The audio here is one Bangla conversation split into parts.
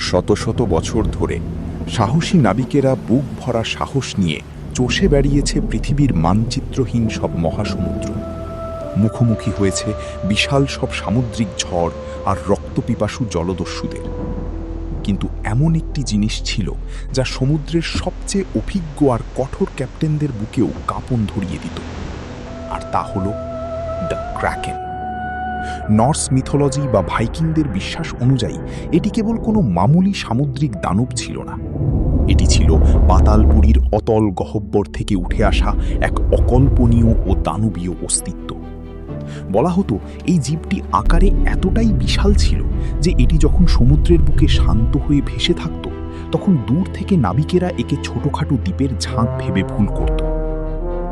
শত শত বছর ধরে সাহসী নাবিকেরা বুক ভরা সাহস নিয়ে চষে বেড়িয়েছে পৃথিবীর মানচিত্রহীন সব মহাসমুদ্র। মুখোমুখি হয়েছে বিশাল সব সামুদ্রিক ঝড় আর রক্তপিপাসু জলদস্যুদের। কিন্তু এমন একটি জিনিস ছিল যা সমুদ্রের সবচেয়ে অভিজ্ঞ আর কঠোর ক্যাপ্টেনদের বুকেও কাঁপন ধরিয়ে দিত, আর তা হল দ্য ক্র্যাকেন। নর্স মিথোলজি বা ভাইকিংদের বিশ্বাস অনুযায়ী এটি কেবল কোনো মামুলি সামুদ্রিক দানব ছিল না, এটি ছিল পাতালপুরীর অতল গহ্বর থেকে উঠে আসা এক অকল্পনীয় ও দানবীয় অস্তিত্ব। বলা হতো এই জীবটি আকারে এতটাই বিশাল ছিল যে এটি যখন সমুদ্রের বুকে শান্ত হয়ে ভেসে থাকত তখন দূর থেকে নাবিকেরা একে ছোটখাটো দ্বীপের ঝাঁক ভেবে ভুল করত,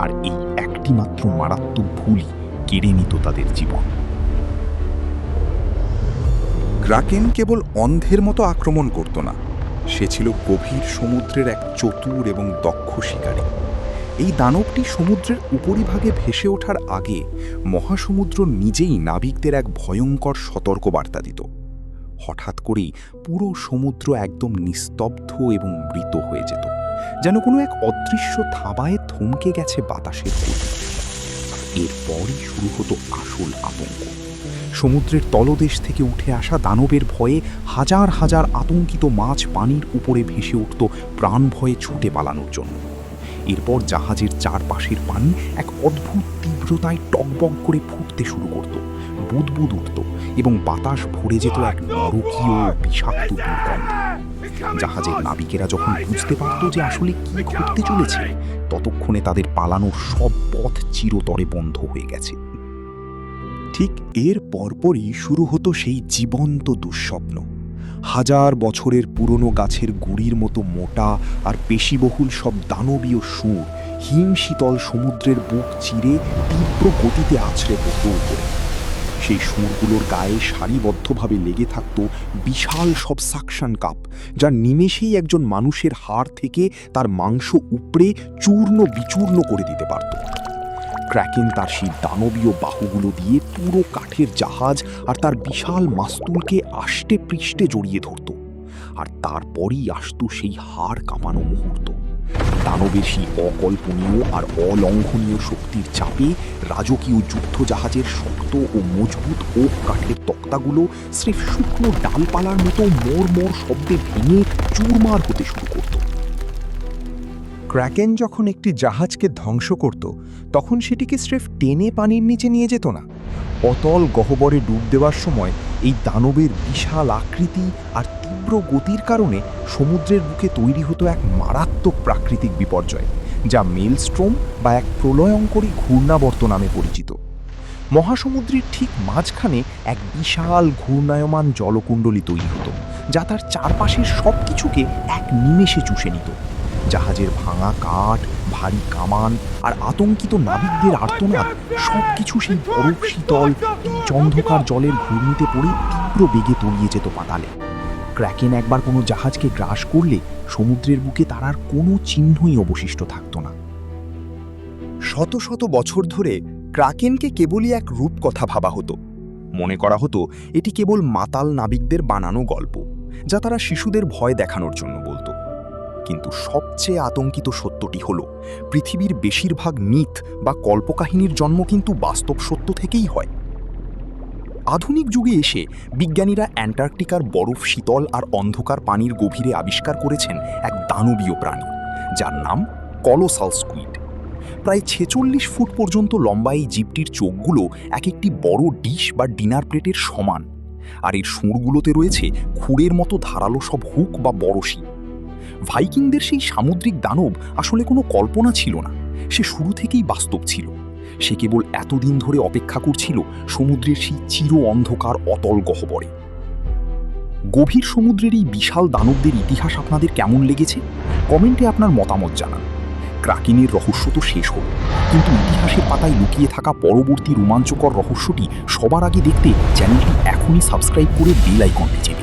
আর এই একটি মাত্র মারাত্মক ভুলই কেড়ে নিত তাদের জীবন। ক্রাকেন কেবল অন্ধের মতো আক্রমণ করত না, সে ছিল গভীর সমুদ্রের এক চতুর এবং দক্ষ শিকারী। এই দানবটি সমুদ্রের উপরিভাগে ভেসে ওঠার আগে মহাসমুদ্র নিজেই নাবিকদের এক ভয়ঙ্কর সতর্কবার্তা দিত। হঠাৎ করেই পুরো সমুদ্র একদম নিস্তব্ধ এবং মৃত হয়ে যেত, যেন কোনো এক অদৃশ্য থাবায় থমকে গেছে বাতাসের গতি। এরপরই শুরু হতো আসল আতঙ্ক। সমুদ্রের তলদেশ থেকে উঠে আসা দানবের ভয়ে হাজার হাজার আতঙ্কিত মাছ পানির উপরে ভেসে উঠত প্রাণ ভয়ে ছুটে পালানোর জন্য। এরপর জাহাজের চারপাশের পানি এক অদ্ভুত তীব্রতায় টকবক করে ফুটতে শুরু করত, বুদবুদ উঠত এবং বাতাস ভরে যেত এক নরকীয় বিষাক্ত দুর্গন্ধে। জাহাজের নাবিকেরা যখন বুঝতে পারত যে আসলে কি ঘটতে চলেছে, ততক্ষণে তাদের পালানোর সব পথ চিরতরে বন্ধ হয়ে গেছে। ঠিক এর পরপরই শুরু হতো সেই জীবন্ত দুঃস্বপ্ন। হাজার বছরের পুরনো গাছের গুড়ির মতো মোটা আর পেশিবহুল সব দানবীয় সুর হিমশীতল সমুদ্রের বুক চিরে তীব্র গতিতে আছড়ে পড়ত উপরে। সেই সুরগুলোর গায়ে সারিবদ্ধভাবে লেগে থাকত বিশাল সব সাকশন কাপ, যা নিমেষেই একজন মানুষের হাড় থেকে তার মাংস উপড়ে চূর্ণ বিচূর্ণ করে দিতে পারত। ক্র্যাকেন তার সেই দানবীয় বাহুগুলো দিয়ে পুরো কাঠের জাহাজ আর তার বিশাল মাস্তুলকে আষ্টে পৃষ্ঠে জড়িয়ে ধরত, আর তারপরই আসত সেই হাড় কাঁপানো মুহূর্ত। দানবের সেই অকল্পনীয় আর অলঙ্ঘনীয় শক্তির চাপে রাজকীয় যুদ্ধজাহাজের শক্ত ও মজবুত ওক কাঠের তক্তাগুলো স্রেফ শুকনো ডালপালার মতো মোড় মোড় শব্দে ভেঙে চুরমার হতে শুরু করত। ক্র্যাকেন যখন একটি জাহাজকে ধ্বংস করত তখন সেটিকে স্রেফ টেনে পানির নিচে নিয়ে যেত না, অতল গহ্বরে ডুব দেওয়ার সময় এই দানবের বিশাল আকৃতি আর তীব্র গতির কারণে সমুদ্রের বুকে তৈরি হতো এক মারাত্মক প্রাকৃতিক বিপর্যয়, যা মেলস্ট্রোম বা এক প্রলয়ঙ্করী ঘূর্ণাবর্ত নামে পরিচিত। মহাসমুদ্রের ঠিক মাঝখানে এক বিশাল ঘূর্ণায়মান জলকুণ্ডলী তৈরি হতো, যা তার চারপাশের সব কিছুকে এক নিমেষে চুষে নিত। জাহাজের ভাঙা কাঠ, ভারী কামান আর আতঙ্কিত নাবিকদের আর্তনাদ সবকিছু সেই বরফ শীতল অন্ধকার জলের ঘূর্ণিতে পড়ে তীব্র বেগে তলিয়ে যেত পাতালে। ক্র্যাকেন একবার কোনো জাহাজকে গ্রাস করলে সমুদ্রের বুকে তার আর কোনো চিহ্নই অবশিষ্ট থাকত না। শত শত বছর ধরে ক্রাকেনকে কেবলই এক রূপকথা ভাবা হতো। মনে করা হতো এটি কেবল মাতাল নাবিকদের বানানো গল্প, যা তারা শিশুদের ভয় দেখানোর জন্য বলতো। কিন্তু সবচেয়ে আতঙ্কিত সত্যটি হলো পৃথিবীর বেশিরভাগ মিথ বা কল্পকাহিনীর জন্ম কিন্তু বাস্তব সত্য থেকেই হয়। আধুনিক যুগে এসে বিজ্ঞানীরা অ্যান্টার্কটিকার বরফ শীতল আর অন্ধকার পানির গভীরে আবিষ্কার করেছেন এক দানবীয় প্রাণী, যার নাম কলোসাল স্কুইড। প্রায় 46 ফুট পর্যন্ত লম্বা এই জীবটির চোখগুলো এক একটি বড় ডিশ বা ডিনার প্লেটের সমান, আর এর সুঁড়গুলোতে রয়েছে খুরের মতো ধারালো সব হুক বা বড়শি। ভাইকিংদের সেই সামুদ্রিক দানব আসলে কোনো কল্পনা ছিল না, সে শুরু থেকেই বাস্তব ছিল। সে কেবল এতদিন ধরে অপেক্ষা করছিল সমুদ্রের সেই চির অন্ধকার অতল গহ্বরে। গভীর সমুদ্রের এই বিশাল দানবদের ইতিহাস আপনাদের কেমন লেগেছে কমেন্টে আপনার মতামত জানান। ক্রাকেনের রহস্য তো শেষ হল, কিন্তু ইতিহাসের পাতায় লুকিয়ে থাকা পরবর্তী রোমাঞ্চকর রহস্যটি সবার আগে দেখতে চ্যানেলটি এখনই সাবস্ক্রাইব করে বেল আইকনটি চেপে